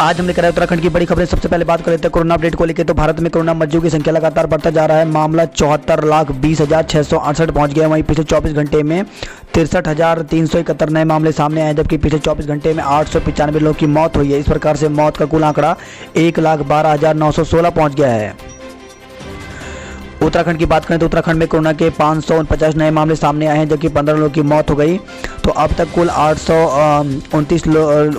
आज हमने करा उत्तराखंड की बड़ी खबरें। सबसे पहले बात कर लेते हैं कोरोना अपडेट को लेकर। तो भारत में कोरोना मरीजों की संख्या लगातार बढ़ता जा रहा है। मामला 74,20,668 पहुंच गया। वहीं पिछले 24 घंटे में 63,371 नए मामले सामने आए, जबकि पिछले 24 घंटे में 895 लोगों की मौत हुई है। इस प्रकार से मौत का कुल आंकड़ा 1,12,916 पहुंच गया है। उत्तराखंड की बात करें तो उत्तराखंड में कोरोना के 549 नए मामले सामने आए हैं, जबकि 15 लोगों की मौत हो गई। तो अब तक कुल 829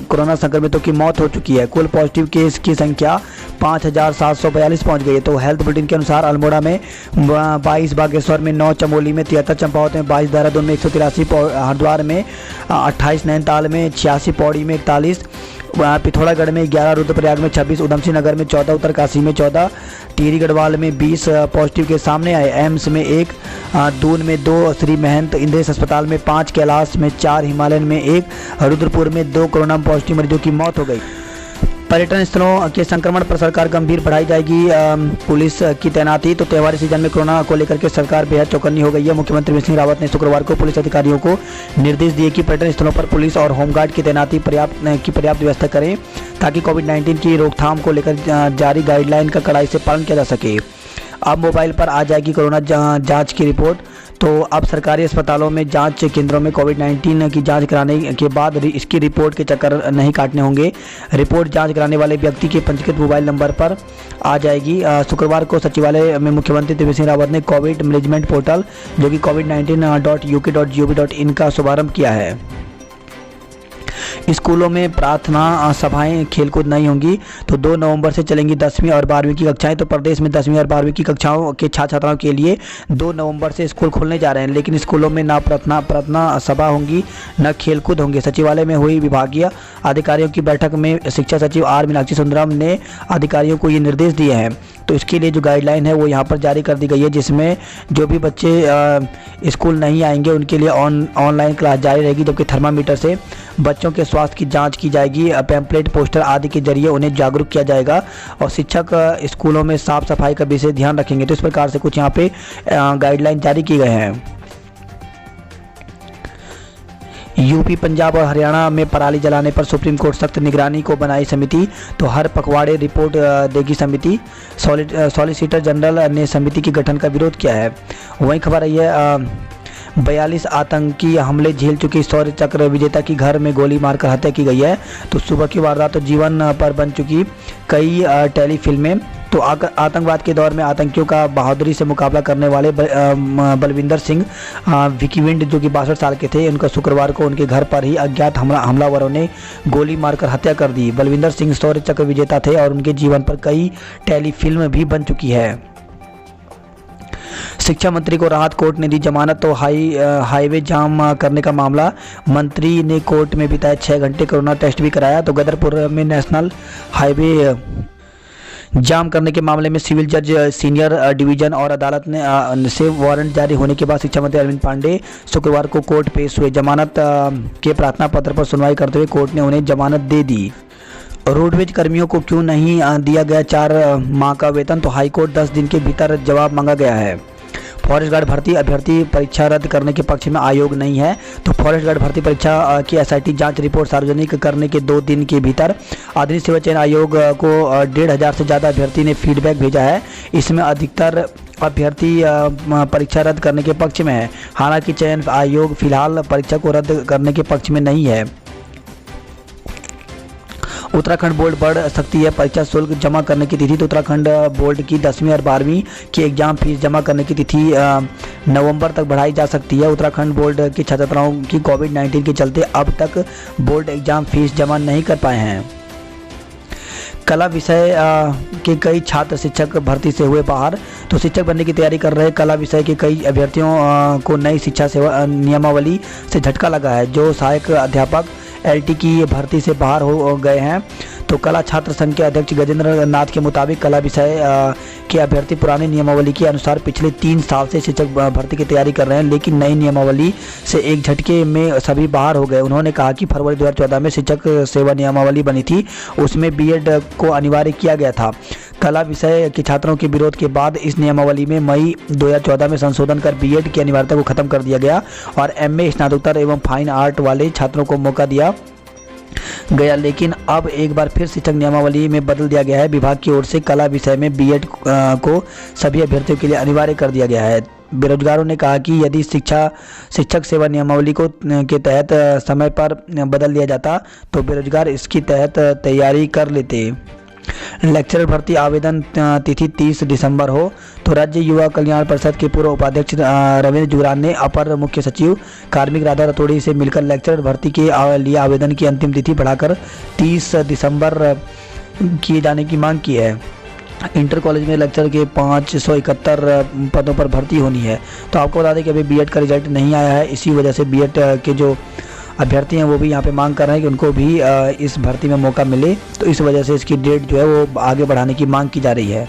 कोरोना संक्रमितों की मौत हो चुकी है। कुल पॉजिटिव केस की संख्या 5,742 पहुंच गई है। तो हेल्थ बुलेटिन के अनुसार अल्मोड़ा में 22, बागेश्वर में 9, चमोली में 73, चंपावत में 22, देहरादून में 183, हरिद्वार में 28, नैनीताल में 86, पौड़ी में 41, पिथौरागढ़ में 11, रुद्रप्रयाग में 26, उधमसिंह नगर में 14, उत्तरकाशी में 14, टिहरी गढ़वाल में 20 पॉजिटिव के सामने आए। एम्स में 1, दून में 2, श्री महंत इंद्रेश अस्पताल में 5, कैलाश में 4, हिमालयन में 1, रुद्रपुर में 2 कोरोना पॉजिटिव मरीजों की मौत हो गई। पर्यटन स्थलों के संक्रमण पर सरकार गंभीर बढ़ाई जाएगी पुलिस की तैनाती। तो त्योहारी सीजन में कोरोना को लेकर के सरकार बेहद चौकन्नी हो गई है। मुख्यमंत्री त्रिवेंद्र सिंह रावत ने शुक्रवार को पुलिस अधिकारियों को निर्देश दिए कि पर्यटन स्थलों पर पुलिस और होमगार्ड की तैनाती पर्याप्त व्यवस्था करें, ताकि कोविड-19 की रोकथाम को लेकर जारी गाइडलाइन का कड़ाई से पालन किया जा सके। अब मोबाइल पर आ जाएगी कोरोना जांच की रिपोर्ट। तो अब सरकारी अस्पतालों में जांच केंद्रों में कोविड-19 की जांच कराने के बाद इसकी रिपोर्ट के चक्कर नहीं काटने होंगे। रिपोर्ट जांच कराने वाले व्यक्ति के पंजीकृत मोबाइल नंबर पर आ जाएगी। शुक्रवार को सचिवालय में मुख्यमंत्री त्रिवेंद्र सिंह रावत ने कोविड मैनेजमेंट पोर्टल, जो कि covid19.uk.gov.in का शुभारंभ किया है। स्कूलों में प्रार्थना सभाएं, खेलकूद नहीं होंगी। तो 2 नवंबर से चलेंगी 10वीं और 12वीं की कक्षाएं। तो प्रदेश में 10वीं और 12वीं की कक्षाओं के छात्र छात्राओं के लिए 2 नवंबर से स्कूल खुलने जा रहे हैं, लेकिन स्कूलों में ना प्रार्थना सभा होंगी, न खेलकूद होंगे। सचिवालय में हुई विभागीय अधिकारियों की बैठक में शिक्षा सचिव आर मीनाक्षी सुंदरम ने अधिकारियों को ये निर्देश दिए हैं। तो इसके लिए जो गाइडलाइन है वो यहाँ पर जारी कर दी गई है, जिसमें जो भी बच्चे स्कूल नहीं आएंगे उनके लिए ऑनलाइन क्लास जारी रहेगी, जबकि थर्मामीटर से बच्चों के स्वास्थ्य की जांच की जाएगी। पैम्पलेट, पोस्टर आदि के जरिए उन्हें जागरूक किया जाएगा और शिक्षक स्कूलों में साफ सफाई का विशेष ध्यान रखेंगे। तो इस प्रकार से कुछ यहाँ पे गाइडलाइन जारी की गए हैं। यूपी, पंजाब और हरियाणा में पराली जलाने पर सुप्रीम कोर्ट सख्त निगरानी को बनाई समिति। तो हर पखवाड़े रिपोर्ट देगी समिति। सॉलिसिटर जनरल ने समिति के गठन का विरोध किया है। वहीं खबर आई है 42 आतंकी हमले झेल चुकी शौर्य चक्र विजेता की घर में गोली मारकर हत्या की गई है। तो सुबह की वारदात तो जीवन पर बन चुकी कई टेलीफिल्में। तो आतंकवाद के दौर में आतंकियों का बहादुरी से मुकाबला करने वाले बलविंदर सिंह विकीविंड, जो कि 62 साल के थे, उनका शुक्रवार को उनके घर पर ही अज्ञात हमलावरों ने गोली मारकर हत्या कर दी। बलविंदर सिंह शौर्य चक्र विजेता थे और उनके जीवन पर कई टेलीफिल्म भी बन चुकी है। शिक्षा मंत्री को राहत, कोर्ट ने दी जमानत। तो हाईवे जाम करने का मामला, मंत्री ने कोर्ट में बिताए 6 घंटे, कोरोना टेस्ट भी कराया। तो गदरपुर में नेशनल हाईवे जाम करने के मामले में सिविल जज सीनियर डिवीजन और अदालत ने से वारंट जारी होने के बाद शिक्षा मंत्री अरविंद पांडे शुक्रवार को कोर्ट पेश हुए। जमानत के प्रार्थना पत्र पर सुनवाई करते हुए कोर्ट ने उन्हें जमानत दे दी। रोडवेज कर्मियों को क्यों नहीं दिया गया 4 माह का वेतन? तो हाईकोर्ट 10 दिन के भीतर जवाब मांगा गया है। फॉरेस्ट गार्ड भर्ती अभ्यर्थी परीक्षा रद्द करने के पक्ष में आयोग नहीं है। तो फॉरेस्ट गार्ड भर्ती परीक्षा की एसआईटी जांच रिपोर्ट सार्वजनिक करने के 2 दिन के भीतर आधुनिक सेवा चयन आयोग को 1,500 से ज़्यादा अभ्यर्थी ने फीडबैक भेजा है। इसमें अधिकतर अभ्यर्थी परीक्षा रद्द करने के पक्ष में है। हालांकि चयन आयोग फिलहाल परीक्षा को रद्द करने के पक्ष में नहीं है। उत्तराखंड बोर्ड बढ़ सकती है परीक्षा शुल्क जमा करने की तिथि। तो उत्तराखंड बोर्ड की 10वीं और 12वीं की एग्जाम फीस जमा करने की तिथि नवंबर तक बढ़ाई जा सकती है। उत्तराखंड बोर्ड के छात्र छात्राओं की कोविड-19 के चलते अब तक बोर्ड एग्जाम फीस जमा नहीं कर पाए हैं। कला विषय के कई छात्र शिक्षक भर्ती से हुए बाहर। तो शिक्षक बनने की तैयारी कर रहे कला विषय के कई अभ्यर्थियों को नई शिक्षा सेवा नियमावली से झटका लगा है, जो सहायक अध्यापक एलटी की भर्ती से बाहर हो गए हैं। तो कला छात्र संघ के अध्यक्ष गजेंद्र नाथ के मुताबिक कला विषय के अभ्यर्थी पुरानी नियमावली के अनुसार पिछले 3 साल से शिक्षक भर्ती की तैयारी कर रहे हैं, लेकिन नई नियमावली से एक झटके में सभी बाहर हो गए। उन्होंने कहा कि फरवरी 2014 में शिक्षक सेवा नियमावली बनी थी, उसमें बीएड को अनिवार्य किया गया था। कला विषय के छात्रों के विरोध के बाद इस नियमावली में मई 2014 में संशोधन कर बीएड की अनिवार्यता को खत्म कर दिया गया और एमए, स्नातकोत्तर एवं फाइन आर्ट वाले छात्रों को मौका दिया गया, लेकिन अब एक बार फिर शिक्षक नियमावली में बदल दिया गया है। विभाग की ओर से कला विषय में बीएड को सभी अभ्यर्थियों के लिए अनिवार्य कर दिया गया है। बेरोजगारों ने कहा कि यदि शिक्षक सेवा नियमावली को के तहत समय पर बदल दिया जाता तो बेरोजगार इसकी तहत तैयारी कर लेते। लेक्चरर भर्ती आवेदन तिथि 30 दिसंबर हो। तो राज्य युवा कल्याण परिषद के पूर्व उपाध्यक्ष रविंद्र जुगरान ने अपर मुख्य सचिव कार्मिक राधा रतोड़ी से मिलकर लेक्चरर भर्ती के लिए आवेदन की अंतिम तिथि बढ़ाकर 30 दिसंबर किए जाने की मांग की है। इंटर कॉलेज में लेक्चर के 571 पदों पर भर्ती होनी है। तो आपको बता दें कि अभी बीएड का रिजल्ट नहीं आया है, इसी वजह से बीएड के जो अभ्यर्थी हैं वो भी यहाँ पे मांग कर रहे हैं कि उनको भी इस भर्ती में मौका मिले। तो इस वजह से इसकी डेट जो है वो आगे बढ़ाने की मांग की जा रही है।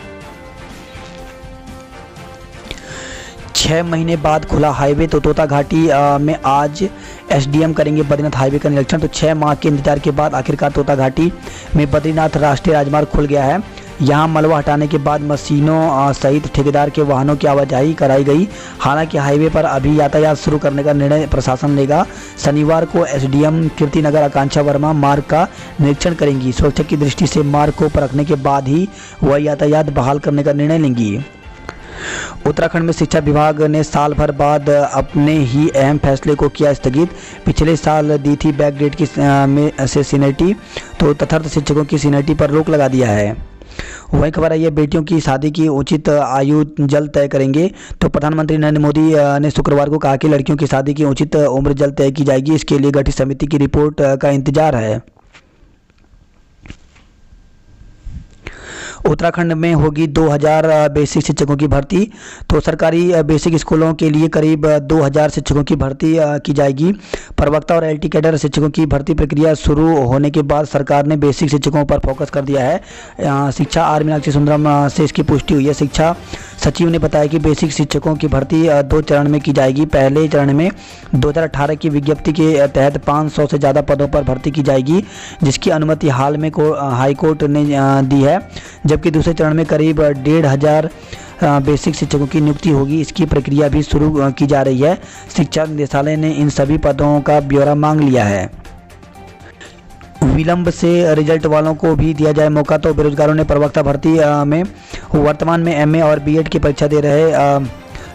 6 महीने बाद खुला हाईवे। तो तोता घाटी में आज एसडीएम करेंगे बद्रीनाथ हाईवे का निरीक्षण। तो 6 माह के इंतजार के बाद आखिरकार तोता घाटी में बद्रीनाथ राष्ट्रीय राजमार्ग खुल गया है। यहाँ मलबा हटाने के बाद मशीनों सहित ठेकेदार के वाहनों की आवाजाही कराई गई। हालांकि हाईवे पर अभी यातायात शुरू करने का निर्णय प्रशासन लेगा। शनिवार को एसडीएम कीर्तिनगर आकांक्षा वर्मा मार्ग का निरीक्षण करेंगी। सुरक्षा की दृष्टि से मार्ग को परखने के बाद ही वह यातायात बहाल करने का निर्णय लेंगी। उत्तराखंड में शिक्षा विभाग ने साल भर बाद अपने ही अहम फैसले को किया स्थगित। पिछले साल दी थी बैकडेट की से सीनियरिटी, तो तथार्थ शिक्षकों की सीनियरिटी पर रोक लगा दिया है। वही खबर है, ये बेटियों की शादी की उचित आयु जल्द तय करेंगे। तो प्रधानमंत्री नरेंद्र मोदी ने शुक्रवार को कहा कि लड़कियों की शादी की उचित उम्र जल्द तय की जाएगी। इसके लिए गठित समिति की रिपोर्ट का इंतजार है। उत्तराखंड में होगी 2000 बेसिक शिक्षकों की भर्ती। तो सरकारी बेसिक स्कूलों के लिए करीब 2000 शिक्षकों की भर्ती की जाएगी। प्रवक्ता और एलटी कैडर शिक्षकों की भर्ती प्रक्रिया शुरू होने के बाद सरकार ने बेसिक शिक्षकों पर फोकस कर दिया है। शिक्षा आर मीनाक्षी सुंदरम से इसकी पुष्टि हुई है। शिक्षा सचिव ने बताया कि बेसिक शिक्षकों की भर्ती 2 चरण में की जाएगी। पहले चरण में 2018 की विज्ञप्ति के तहत 500 से ज़्यादा पदों पर भर्ती की जाएगी, जिसकी अनुमति हाल में हाई कोर्ट ने दी है। जबकि दूसरे चरण में करीब 1500 बेसिक शिक्षकों की नियुक्ति होगी। इसकी प्रक्रिया भी शुरू की जा रही है। शिक्षा निदेशालय ने इन सभी पदों का ब्यौरा मांग लिया है। विलंब से रिजल्ट वालों को भी दिया जाए मौका। तो बेरोजगारों ने प्रवक्ता भर्ती में वर्तमान में एमए और बीएड की परीक्षा दे रहे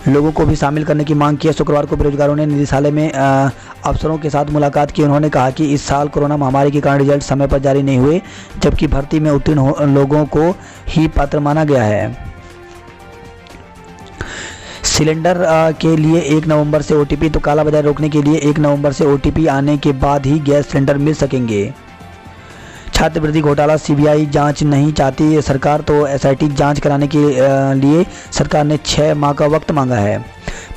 लोगों को भी शामिल करने की मांग की है। शुक्रवार को बेरोजगारों ने निदेशालय में अफसरों के साथ मुलाकात की। उन्होंने कहा कि इस साल कोरोना महामारी के कारण रिजल्ट समय पर जारी नहीं हुए, जबकि भर्ती में उत्तीर्ण लोगों को ही पात्र माना गया है। सिलेंडर के लिए 1 नवंबर से ओटीपी। तो कालाबाजारी रोकने के लिए 1 नवंबर से ओटीपी आने के बाद ही गैस सिलेंडर मिल सकेंगे। छात्रवृत्ति घोटाला सीबीआई जांच नहीं चाहती सरकार। तो एसआईटी जांच कराने के लिए सरकार ने 6 माह का वक्त मांगा है।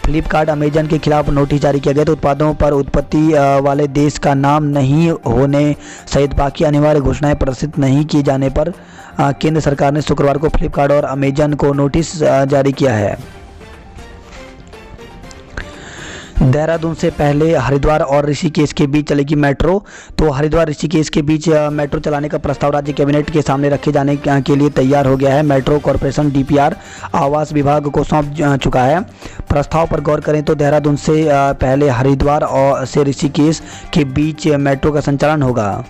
फ्लिपकार्ट अमेजन के खिलाफ नोटिस जारी किया गया। तो उत्पादों पर उत्पत्ति वाले देश का नाम नहीं होने सहित बाकी अनिवार्य घोषणाएं प्रदर्शित नहीं किए जाने पर केंद्र सरकार ने शुक्रवार को फ्लिपकार्ट और अमेजन को नोटिस जारी किया है। देहरादून से पहले हरिद्वार और ऋषिकेश के बीच चलेगी मेट्रो। तो हरिद्वार ऋषिकेश के बीच मेट्रो चलाने का प्रस्ताव राज्य कैबिनेट के सामने रखे जाने के लिए तैयार हो गया है। मेट्रो कॉरपोरेशन डीपीआर आवास विभाग को सौंप चुका है। प्रस्ताव पर गौर करें तो देहरादून से पहले हरिद्वार और से ऋषिकेश के बीच मेट्रो का संचालन होगा।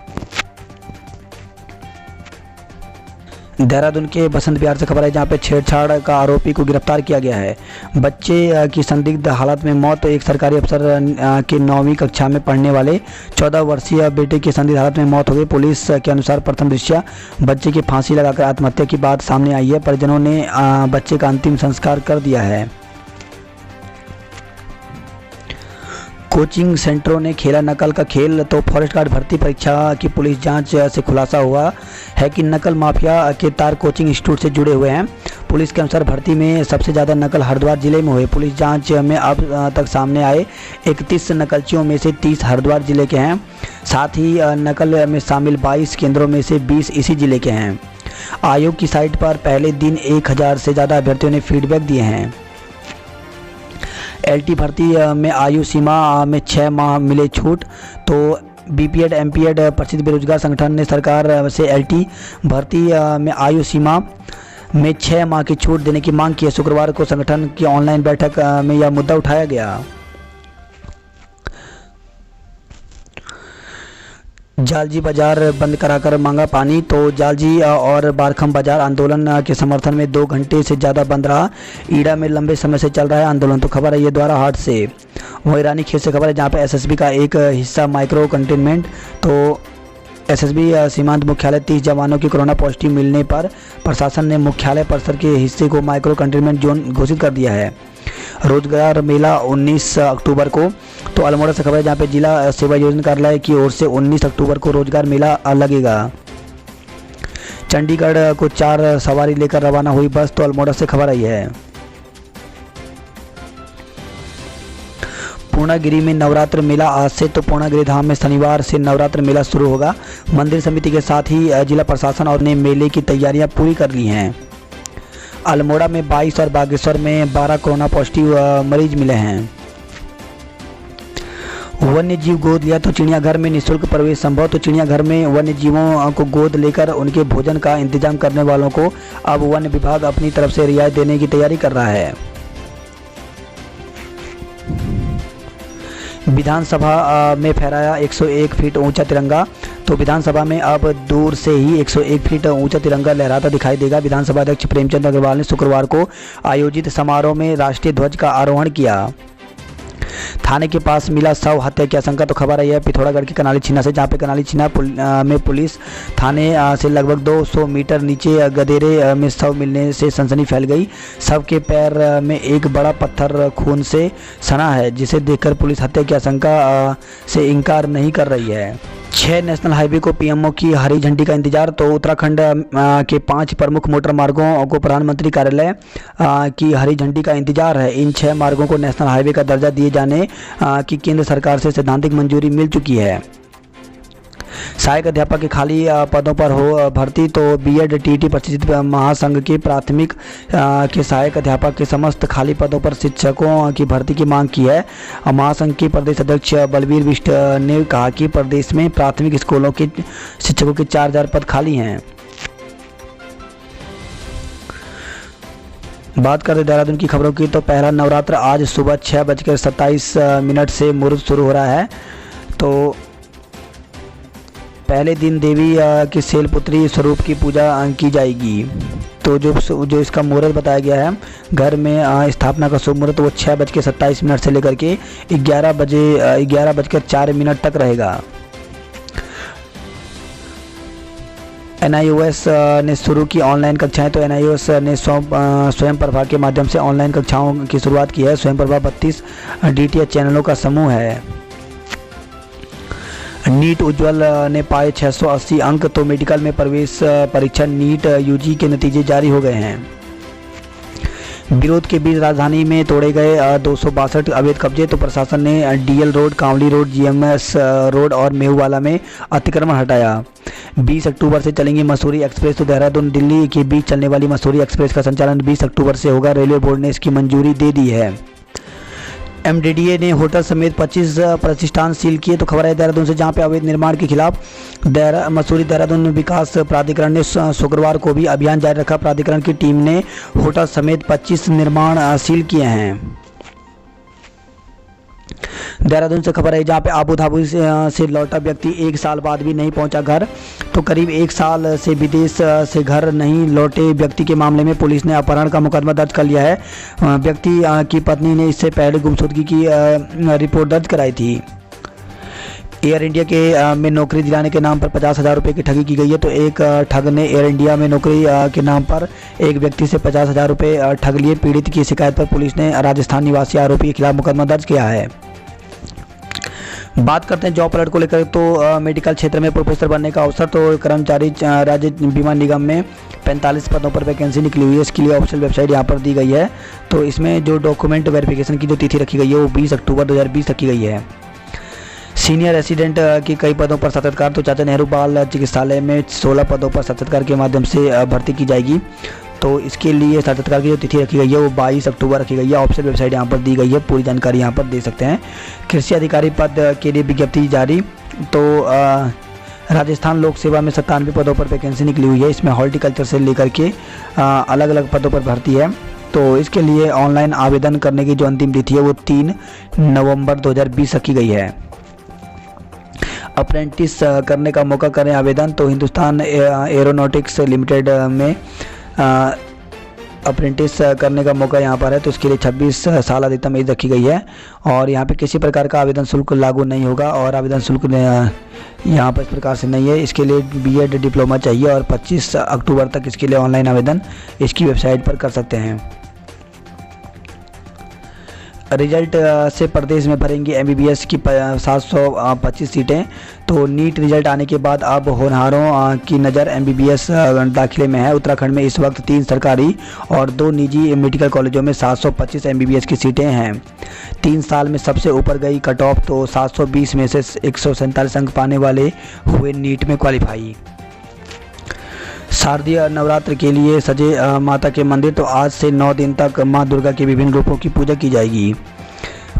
देहरादून के बसंत विहार से खबर है, जहां पे छेड़छाड़ का आरोपी को गिरफ्तार किया गया है। बच्चे की संदिग्ध हालत में मौत। एक सरकारी अफसर के 9वीं कक्षा में पढ़ने वाले 14 वर्षीय बेटे की संदिग्ध हालत में मौत हो गई। पुलिस के अनुसार प्रथम दृष्टया बच्चे की फांसी लगाकर आत्महत्या की बात सामने आई है। परिजनों ने बच्चे का अंतिम संस्कार कर दिया है। कोचिंग सेंटरों ने खेला नकल का खेल। तो फॉरेस्ट गार्ड भर्ती परीक्षा की पुलिस जांच से खुलासा हुआ है कि नकल माफिया के तार कोचिंग इंस्टीट्यूट से जुड़े हुए हैं। पुलिस के अनुसार भर्ती में सबसे ज़्यादा नकल हरिद्वार जिले में हुए। पुलिस जांच में अब तक सामने आए 31 नकलचियों में से 30 हरिद्वार जिले के हैं। साथ ही नकल में शामिल 22 केंद्रों में से 20 इसी जिले के हैं। आयोग की साइट पर पहले दिन 1000 से ज़्यादा अभ्यर्थियों ने फीडबैक दिए हैं। एलटी भर्ती में आयु सीमा में 6 माह मिले छूट। तो बीपीएड एमपीएड प्रसिद्ध बेरोजगार संगठन ने सरकार से एलटी भर्ती में आयु सीमा में 6 माह की छूट देने की मांग की है। शुक्रवार को संगठन की ऑनलाइन बैठक में यह मुद्दा उठाया गया। जालजी बाजार बंद कराकर मांगा पानी। तो जालजी और बारखम बाजार आंदोलन के समर्थन में 2 घंटे से ज़्यादा बंद रहा। ईड़ा में लंबे समय से चल रहा है आंदोलन। तो खबर है ये द्वारा हाट से। वही रानीखेत से खबर है जहाँ पे एसएसबी का एक हिस्सा माइक्रो कंटेनमेंट। तो एसएसबी सीमांत मुख्यालय 30 जवानों की कोरोना पॉजिटिव मिलने पर प्रशासन ने मुख्यालय परिसर के हिस्से को माइक्रो कंटेनमेंट जोन घोषित कर दिया है। रोजगार मेला 19 अक्टूबर को। तो अल्मोड़ा से खबर है जहाँ पे जिला सेवा योजना कार्यालय की ओर से 19 अक्टूबर को रोजगार मेला लगेगा। चंडीगढ़ को 4 सवारी लेकर रवाना हुई बस। तो अल्मोड़ा से खबर आई है। पूर्णागिरी में नवरात्र मेला आज से। तो पूर्णागिरी धाम में शनिवार से नवरात्र मेला शुरू होगा। मंदिर समिति के साथ ही जिला प्रशासन और ने मेले की तैयारियां पूरी कर ली हैं। अल्मोड़ा में 22 और बागेश्वर में 12 कोरोना पॉजिटिव मरीज मिले हैं। वन्य जीव गोद लिया। तो चिड़ियाघर में निःशुल्क प्रवेश संभव। तो चिड़ियाघर में वन्य जीवों को गोद लेकर उनके भोजन का इंतजाम करने वालों को अब वन विभाग अपनी तरफ से रियायत देने की तैयारी कर रहा है। विधानसभा में फहराया 101 फीट ऊंचा तिरंगा। तो विधानसभा में अब दूर से ही 101 फीट ऊंचा तिरंगा लहराता दिखाई देगा। विधानसभा अध्यक्ष प्रेमचंद अग्रवाल ने शुक्रवार को आयोजित समारोह में राष्ट्रीय ध्वज का आरोहण किया। थाने के पास मिला शव, हत्या की आशंका। तो खबर है यह पिथौरागढ़ के कनाली छीना से जहाँ पे कनाली छीना में पुलिस थाने से लगभग 200 मीटर नीचे गदेरे में शव मिलने से सनसनी फैल गई। शव के पैर में एक बड़ा पत्थर खून से सना है जिसे देखकर पुलिस हत्या की आशंका से इनकार नहीं कर रही है। 6 नेशनल हाईवे को पीएमओ की हरी झंडी का इंतजार। तो उत्तराखंड के 5 प्रमुख मोटर मार्गों को प्रधानमंत्री कार्यालय की हरी झंडी का इंतजार है। इन 6 मार्गों को नेशनल हाईवे का दर्जा दिए जाने की केंद्र सरकार से सैद्धांतिक मंजूरी मिल चुकी है। सहायक अध्यापक के खाली पदों पर हो भर्ती। तो बीएड टीटी प्रशिक्षित महासंघ के प्राथमिक के सहायक अध्यापक के समस्त खाली पदों पर शिक्षकों की भर्ती की मांग की है। महासंघ के प्रदेश अध्यक्ष बलवीर बिष्ट ने कहा कि प्रदेश में प्राथमिक स्कूलों के शिक्षकों के 4000 पद खाली हैं। बात करें देहरादून की खबरों की। तो पहला नवरात्र आज सुबह 6:27 से मुहूर्त शुरू हो रहा है। तो पहले दिन देवी की शैलपुत्री स्वरूप की पूजा की जाएगी। तो जो इसका मुहूर्त बताया गया है घर में स्थापना का शुभ मुहूर्त वो 6:27 से लेकर के 11:04 तक रहेगा। एनआईओएस ने शुरू की ऑनलाइन कक्षाएं। तो एनआईओएस ने स्वयं प्रभा के माध्यम से ऑनलाइन कक्षाओं की शुरुआत की है। स्वयं प्रभा 32 डीटीएच चैनलों का समूह है। नीट उज्ज्वल ने पाए 680 अंक। तो मेडिकल में प्रवेश परीक्षा नीट यूजी के नतीजे जारी हो गए हैं। विरोध के बीच राजधानी में तोड़े गए 262 अवैध कब्जे। तो प्रशासन ने DL road, Kanwali road, GMS road और मेहुवाला में अतिक्रमण हटाया। 20 अक्टूबर से चलेंगी मसूरी एक्सप्रेस। तो देहरादून दिल्ली के बीच चलने वाली मसूरी एक्सप्रेस का संचालन 20 अक्टूबर से होगा। रेलवे बोर्ड ने इसकी मंजूरी दे दी है। एमडीडीए ने होटल समेत 25 प्रतिष्ठान सील किए। तो खबर है देहरादून से जहां पे अवैध निर्माण के खिलाफ मसूरी देहरादून विकास प्राधिकरण ने शुक्रवार को भी अभियान जारी रखा। प्राधिकरण की टीम ने होटल समेत 25 निर्माण सील किए हैं। देहरादून से खबर है जहां पे आबू धाबी से लौटा व्यक्ति 1 साल बाद भी नहीं पहुंचा घर। तो करीब 1 साल से विदेश से घर नहीं लौटे व्यक्ति के मामले में पुलिस ने अपहरण का मुकदमा दर्ज कर लिया है। व्यक्ति की पत्नी ने इससे पहले गुमशुदगी की रिपोर्ट दर्ज कराई थी। एयर इंडिया के में नौकरी दिलाने के नाम पर 50,000 रुपये की ठगी की गई है। तो एक ठग ने एयर इंडिया में नौकरी के नाम पर एक व्यक्ति से 50,000 रुपये ठग लिए। पीड़ित की शिकायत पर पुलिस ने राजस्थान निवासी आरोपी के खिलाफ मुकदमा दर्ज किया है। बात करते हैं जॉब अलर्ट को लेकर। तो मेडिकल क्षेत्र में प्रोफेसर बनने का अवसर। तो कर्मचारी राज्य बीमा निगम में 45 पदों पर वैकेंसी निकली हुई है। इसके लिए ऑफिशियल वेबसाइट यहाँ पर दी गई है। तो इसमें जो डॉक्यूमेंट वेरिफिकेशन की जो तिथि रखी गई है वो 20 अक्टूबर 2020 तक की गई है। सीनियर रेसिडेंट की कई पदों पर साक्षात्कार। तो चाचा नेहरू बाल चिकित्सालय में 16 पदों पर साक्षात्कार के माध्यम से भर्ती की जाएगी। तो इसके लिए साक्षात्कार की जो तिथि रखी गई है वो 22 अक्टूबर रखी गई है। ऑफिशियल वेबसाइट यहाँ पर दी गई है। पूरी जानकारी यहाँ पर दे सकते हैं। कृषि अधिकारी पद के लिए विज्ञप्ति जारी। तो राजस्थान लोक सेवा में 97 पदों पर वैकेंसी निकली हुई है। इसमें हॉर्टिकल्चर से लेकर के अलग अलग पदों पर भर्ती है। तो इसके लिए ऑनलाइन आवेदन करने की जो अंतिम तिथि है वो 3 नवंबर 2020 रखी गई है। अप्रेंटिस करने का मौका करें आवेदन। तो हिंदुस्तान एरोनॉटिक्स लिमिटेड में अप्रेंटिस करने का मौका यहाँ पर है, तो इसके लिए 26 साल अधिकतम एज रखी गई है और यहाँ पे किसी प्रकार का आवेदन शुल्क लागू नहीं होगा और आवेदन शुल्क यहाँ पर इस प्रकार से नहीं है। इसके लिए बीएड डिप्लोमा चाहिए और 25 अक्टूबर तक इसके लिए ऑनलाइन आवेदन इसकी वेबसाइट पर कर सकते हैं। रिजल्ट से प्रदेश में भरेंगे एमबीबीएस की 725 सीटें। तो नीट रिजल्ट आने के बाद अब होनहारों की नज़र एमबीबीएस दाखिले में है। उत्तराखंड में इस वक्त 3 सरकारी और 2 निजी मेडिकल कॉलेजों में 725 एमबीबीएस की सीटें हैं। 3 साल में सबसे ऊपर गई कट ऑफ, तो 720 में से 147 अंक पाने वाले हुए नीट में क्वालिफाई। शारदीय नवरात्र के लिए सजे माता के मंदिर। तो आज से 9 दिन तक मां दुर्गा के विभिन्न रूपों की पूजा की जाएगी।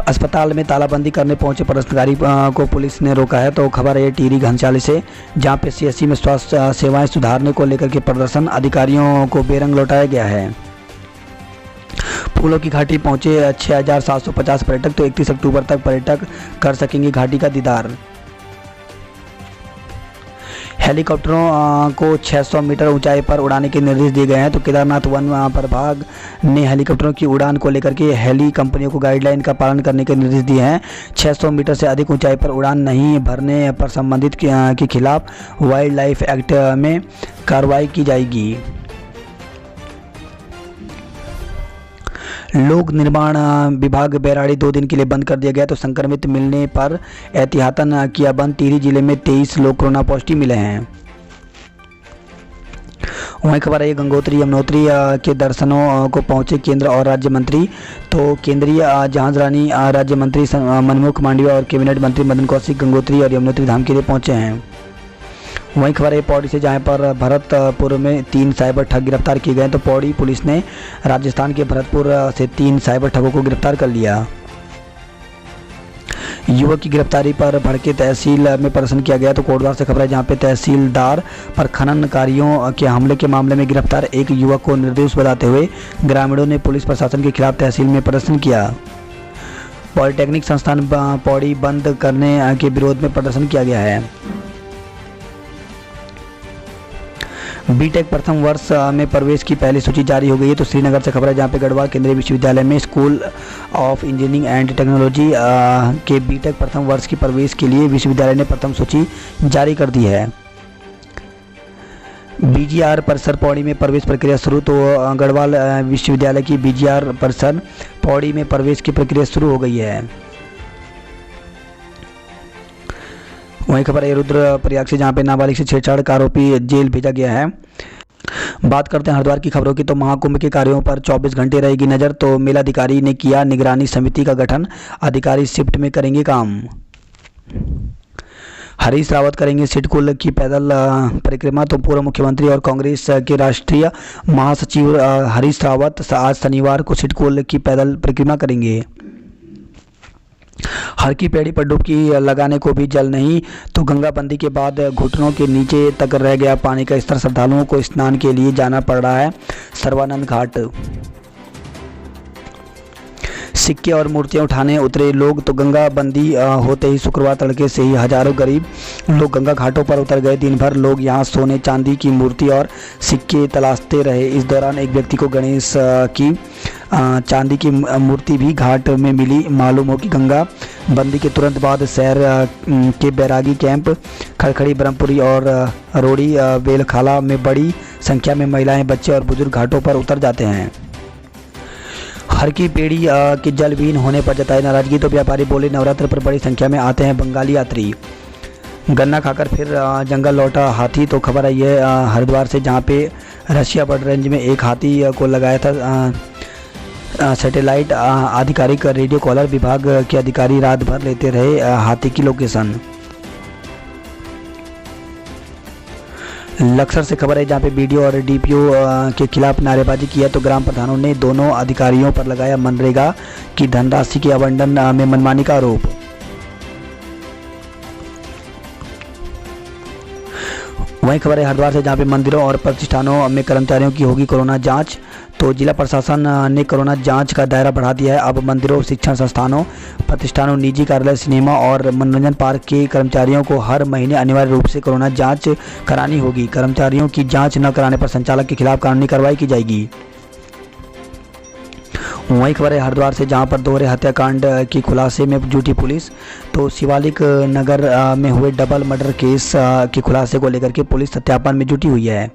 अस्पताल में तालाबंदी करने पहुंचे प्रदर्शनकारी को पुलिस ने रोका है। तो खबर है टिहरी घनसाली से, जहां पे सीएससी में स्वास्थ्य सेवाएं सुधारने को लेकर के प्रदर्शन अधिकारियों को बेरंग लौटाया गया है। फूलों की घाटी पहुंचे 6750 पर्यटक। तो 31 अक्टूबर तक पर्यटक कर सकेंगे घाटी का दीदार। हेलीकॉप्टरों को 600 मीटर ऊंचाई पर उड़ाने के निर्देश दिए गए हैं। तो केदारनाथ वन प्रभाग ने हेलीकॉप्टरों की उड़ान को लेकर के हेली कंपनियों को गाइडलाइन का पालन करने के निर्देश दिए हैं। 600 मीटर से अधिक ऊंचाई पर उड़ान नहीं भरने पर संबंधित के खिलाफ वाइल्ड लाइफ एक्ट में कार्रवाई की जाएगी। लोक निर्माण विभाग बैराड़ी 2 दिन के लिए बंद कर दिया गया। तो संक्रमित मिलने पर एहतियातन किया बंद। टिहरी जिले में 23 लोग कोरोना पॉजिटिव मिले हैं। वहीं खबर है गंगोत्री यमुनोत्री के दर्शनों को पहुंचे केंद्र और राज्य मंत्री। तो केंद्रीय जहाजरानी राज्य मंत्री मनमुख मांडविया और कैबिनेट मंत्री मदन कौशिक गंगोत्री और यमुनोत्री धाम के लिए पहुंचे हैं। वहीं खबर है पौड़ी से, जहां पर भरतपुर में 3 साइबर ठग गिरफ्तार किए गए। तो पौड़ी पुलिस ने राजस्थान के भरतपुर से 3 साइबर ठगों को गिरफ्तार कर लिया। युवक की गिरफ्तारी पर भड़के तहसील में प्रदर्शन किया गया। तो कोटद्वार से खबर है, जहां पे तहसीलदार पर खननकारियों के हमले के मामले में गिरफ्तार एक युवक को निर्दोष बताते हुए ग्रामीणों ने पुलिस प्रशासन के खिलाफ तहसील में प्रदर्शन किया। पॉलिटेक्निक संस्थान पौड़ी बंद करने के विरोध में प्रदर्शन किया गया है। बीटेक प्रथम वर्ष में प्रवेश की पहली सूची जारी हो गई है। तो श्रीनगर से खबर है, जहां पे गढ़वाल केंद्रीय विश्वविद्यालय में school of engineering and technology के बीटेक प्रथम वर्ष की प्रवेश के लिए विश्वविद्यालय ने प्रथम सूची जारी कर दी है। बीजीआर परिसर पौड़ी में प्रवेश प्रक्रिया शुरू। तो गढ़वाल विश्वविद्यालय की बीजीआर परिसर पौड़ी में प्रवेश की प्रक्रिया शुरू हो गई है। वहीं खबर है रुद्रप्रयाग से, जहां पे नाबालिग से छेड़छाड़ का आरोपी जेल भेजा गया है। बात करते हैं हरिद्वार की खबरों की। तो महाकुंभ के कार्यों पर 24 घंटे रहेगी नज़र। तो मेलाधिकारी ने किया निगरानी समिति का गठन, अधिकारी शिफ्ट में करेंगे काम। हरीश रावत करेंगे सिडकुल की पैदल परिक्रमा। तो पूर्व मुख्यमंत्री और कांग्रेस के राष्ट्रीय महासचिव हरीश रावत आज शनिवार को सिडकुल की पैदल परिक्रमा करेंगे। हर की पेड़ी पर डुबकी लगाने को भी जल नहीं। तो गंगा बंदी के बाद घुटनों के नीचे तक रह गया पानी का स्तर। श्रद्धालुओं को स्नान के लिए जाना पड़ रहा है सर्वानंद घाट। सिक्के और मूर्तियां उठाने उतरे लोग। तो गंगा बंदी होते ही शुक्रवार तड़के से ही हजारों गरीब लोग गंगा घाटों पर उतर गए। दिन भर लोग यहां सोने चांदी की मूर्ति और सिक्के तलाशते रहे। इस दौरान एक व्यक्ति को गणेश की चांदी की मूर्ति भी घाट में मिली। मालूम हो कि गंगा बंदी के तुरंत बाद शहर के बैरागी कैंप खड़खड़ी ब्रह्मपुरी और रोड़ी बेलखाला में बड़ी संख्या में महिलाएं, बच्चे और बुजुर्ग घाटों पर उतर जाते हैं। हर की पेड़ी के जलविहीन होने पर जताई नाराजगी। तो व्यापारी बोले नवरात्र पर बड़ी संख्या में आते हैं बंगाली यात्री। गन्ना खाकर फिर जंगल लौटा हाथी। तो खबर है ये हरिद्वार से, जहाँ पे रशियाबड़ रेंज में एक हाथी को लगाया था सैटेलाइट आधिकारिक रेडियो कॉलर। विभाग के अधिकारी रात भर लेते रहे हाथी की लोकेशन। लक्सर से खबर है, जहाँ पे बीडीओ और डीपीओ के खिलाफ नारेबाजी किया। तो ग्राम प्रधानों ने दोनों अधिकारियों पर लगाया मनरेगा की धनराशि के आवंटन में मनमानी का आरोप। वहीं खबर है हरिद्वार से, जहाँ पे मंदिरों और प्रतिष्ठानों में कर्मचारियों की होगी कोरोना जांच। तो जिला प्रशासन ने कोरोना जांच का दायरा बढ़ा दिया है। अब मंदिरों, शिक्षण संस्थानों, प्रतिष्ठानों, निजी कार्यालय, सिनेमा और मनोरंजन पार्क के कर्मचारियों को हर महीने अनिवार्य रूप से कोरोना जांच करानी होगी। कर्मचारियों की जांच न कराने पर संचालक के खिलाफ कानूनी कार्रवाई की जाएगी। वहीं खबर है हरिद्वार से, जहां पर दोहरे हत्याकांड की खुलासे में जुटी पुलिस। तो शिवालिक नगर में हुए डबल मर्डर केस के खुलासे को लेकर के पुलिस सत्यापन में जुटी हुई है।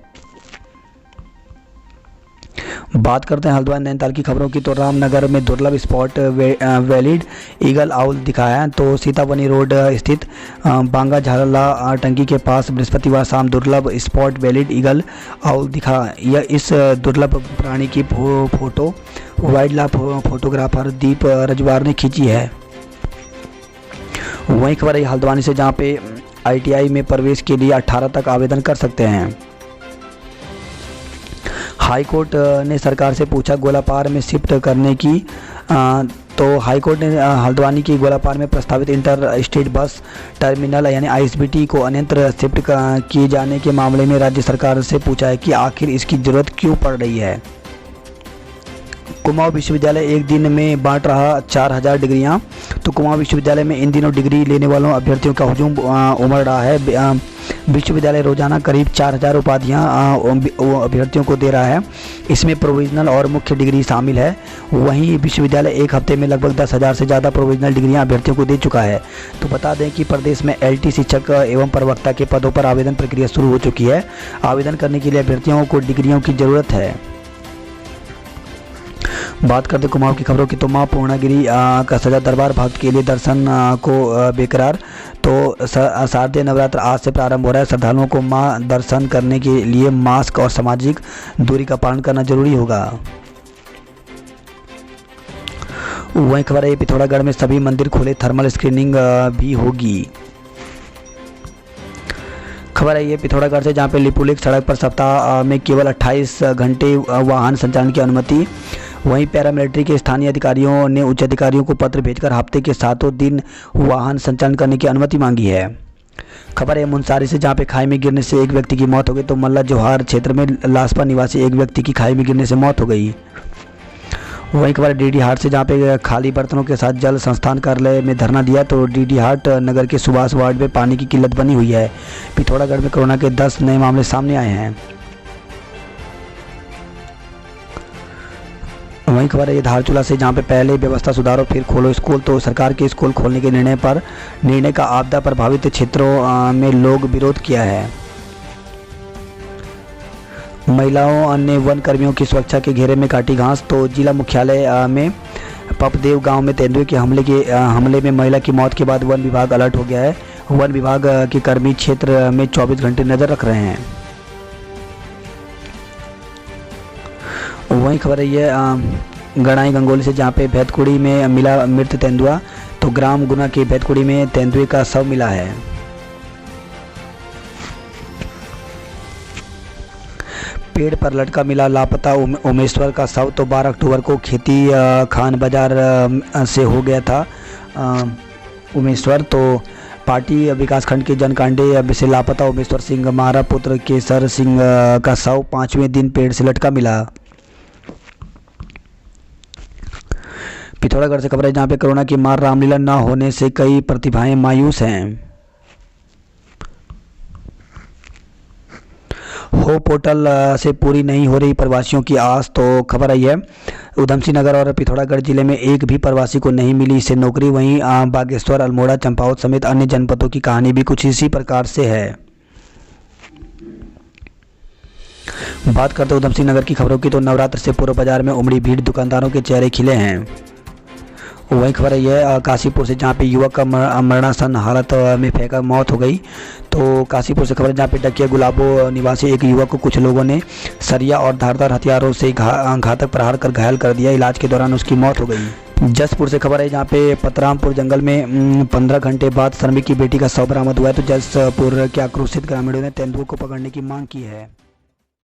बात करते हैं हल्द्वानी नैनीताल की खबरों की। तो रामनगर में दुर्लभ स्पॉट वैलिड ईगल आउल दिखा है। तो सीताबनी रोड स्थित बांगा झाला टंकी के पास बृहस्पतिवार शाम दुर्लभ स्पॉट वैलिड ईगल आउल दिखा। यह इस दुर्लभ प्राणी की फोटो वाइल्ड लाइफ फोटोग्राफर दीप रजवार ने खींची है। वहीं खबर है हल्द्वानी से, जहां पे ITI में प्रवेश के लिए 18 तक आवेदन कर सकते हैं। हाई कोर्ट ने सरकार से पूछा गोलापार में शिफ्ट करने की। तो हाई कोर्ट ने हल्द्वानी की गोलापार में प्रस्तावित इंटर स्टेट बस टर्मिनल यानी ISBT को अन्यत्र शिफ्ट किए जाने के मामले में राज्य सरकार से पूछा है कि आखिर इसकी ज़रूरत क्यों पड़ रही है। कुमाऊं विश्वविद्यालय एक दिन में बांट रहा 4000 डिग्रियां। तो कुमाऊं विश्वविद्यालय में इन दिनों डिग्री लेने वालों अभ्यर्थियों का हुजूम उमड़ रहा है। विश्वविद्यालय रोजाना करीब 4000 उपाधियां अभ्यर्थियों को दे रहा है। इसमें प्रोविजनल और मुख्य डिग्री शामिल है। वहीं विश्वविद्यालय एक हफ्ते में लगभग 10,000 से ज़्यादा प्रोविजनल डिग्रियां अभ्यर्थियों को दे चुका है। तो बता दें कि प्रदेश में LT शिक्षक एवं प्रवक्ता के पदों पर आवेदन प्रक्रिया शुरू हो चुकी है। आवेदन करने के लिए अभ्यर्थियों को डिग्रियों की ज़रूरत है। बात करते कुमाऊं की खबरों की। तो मां पूर्णागिरी का सजा दरबार भक्त के लिए दर्शन को बेकरार। तो शारदीय नवरात्र आज से प्रारंभ हो रहा है। श्रद्धालुओं को मां दर्शन करने के लिए मास्क और सामाजिक दूरी का पालन करना जरूरी होगा। वहीं खबर है पिथौरागढ़ में सभी मंदिर खोले, थर्मल स्क्रीनिंग भी होगी। खबर है ये पिथौरागढ़ से, जहां पे लिपुलेख सड़क पर सप्ताह में केवल 28 घंटे वाहन संचालन की अनुमति। वहीं पैरामिलिट्री के स्थानीय अधिकारियों ने उच्च अधिकारियों को पत्र भेजकर हफ्ते के 7 दिन वाहन संचालन करने की अनुमति मांगी है। खबर है मुनसारी से, जहां पे खाई में गिरने से एक व्यक्ति की मौत हो गई। तो मल्ला जोहार क्षेत्र में लासपा निवासी एक व्यक्ति की खाई में गिरने से मौत हो गई। वहीं खबर डीडी हाट से, जहां पे खाली बर्तनों के साथ जल संस्थान कार्यालय में धरना दिया। तो डीडी हाट नगर के सुभाष वार्ड में पानी की किल्लत बनी हुई है। पिथौरागढ़ में कोरोना के 10 नए मामले सामने आए हैं। वहीं खबर है ये धारचूला से, जहां पे पहले व्यवस्था सुधारो फिर खोलो स्कूल। तो सरकार के स्कूल खोलने के निर्णय का आपदा प्रभावित क्षेत्रों में लोग विरोध किया है। महिलाओं ने वन कर्मियों की सुरक्षा के घेरे में काटी घास। तो जिला मुख्यालय में पपदेव गांव में तेंदुए के हमले में महिला की मौत के बाद वन विभाग अलर्ट हो गया है। वन विभाग के कर्मी क्षेत्र में 24 घंटे नजर रख रहे हैं। वहीं खबर है ये गणाई गंगोली से, जहाँ पे भैतकुड़ी में मिला मृत तेंदुआ। तो ग्राम गुना के भैतकुड़ी में तेंदुए का शव मिला है। पेड़ पर लटका मिला लापता उमेश्वर का शव। तो 12 अक्टूबर को खेती खान बाजार से हो गया था उमेश्वर। तो पार्टी विकासखंड के जनकांडे से लापता उमेश्वर सिंह महारा पुत्र केसर सिंह का शव 5वें दिन पेड़ से लटका मिला। पिथौरागढ़ से खबर है, जहाँ पे कोरोना की मार रामलीला न होने से कई प्रतिभाएं मायूस हैं। हो पोर्टल से पूरी नहीं हो रही प्रवासियों की आस। तो खबर आई है उधमसिंह नगर और पिथौरागढ़ जिले में एक भी प्रवासी को नहीं मिली इससे नौकरी। वहीं बागेश्वर, अल्मोड़ा, चंपावत समेत अन्य जनपदों की कहानी भी कुछ इसी प्रकार से है। बात करते उधमसिंह नगर की खबरों की। तो नवरात्र से पूर्व बाजार में उमड़ी भीड़, दुकानदारों के चेहरे खिले हैं। वहीं खबर है यह काशीपुर से, जहाँ पे युवक का मरणासन हालत में फेंका मौत हो गई। तो काशीपुर से खबर है, जहाँ पे डकिया गुलाबो निवासी एक युवक को कुछ लोगों ने सरिया और धारदार हथियारों से घातक प्रहार कर घायल कर दिया। इलाज के दौरान उसकी मौत हो गई। जसपुर से खबर है, जहाँ पे पतरामपुर जंगल में 15 घंटे बाद श्रमिक की बेटी का शव बरामद हुआ है। तो जसपुर के आक्रोशित ग्रामीणों ने तेंदुए को पकड़ने की मांग की है।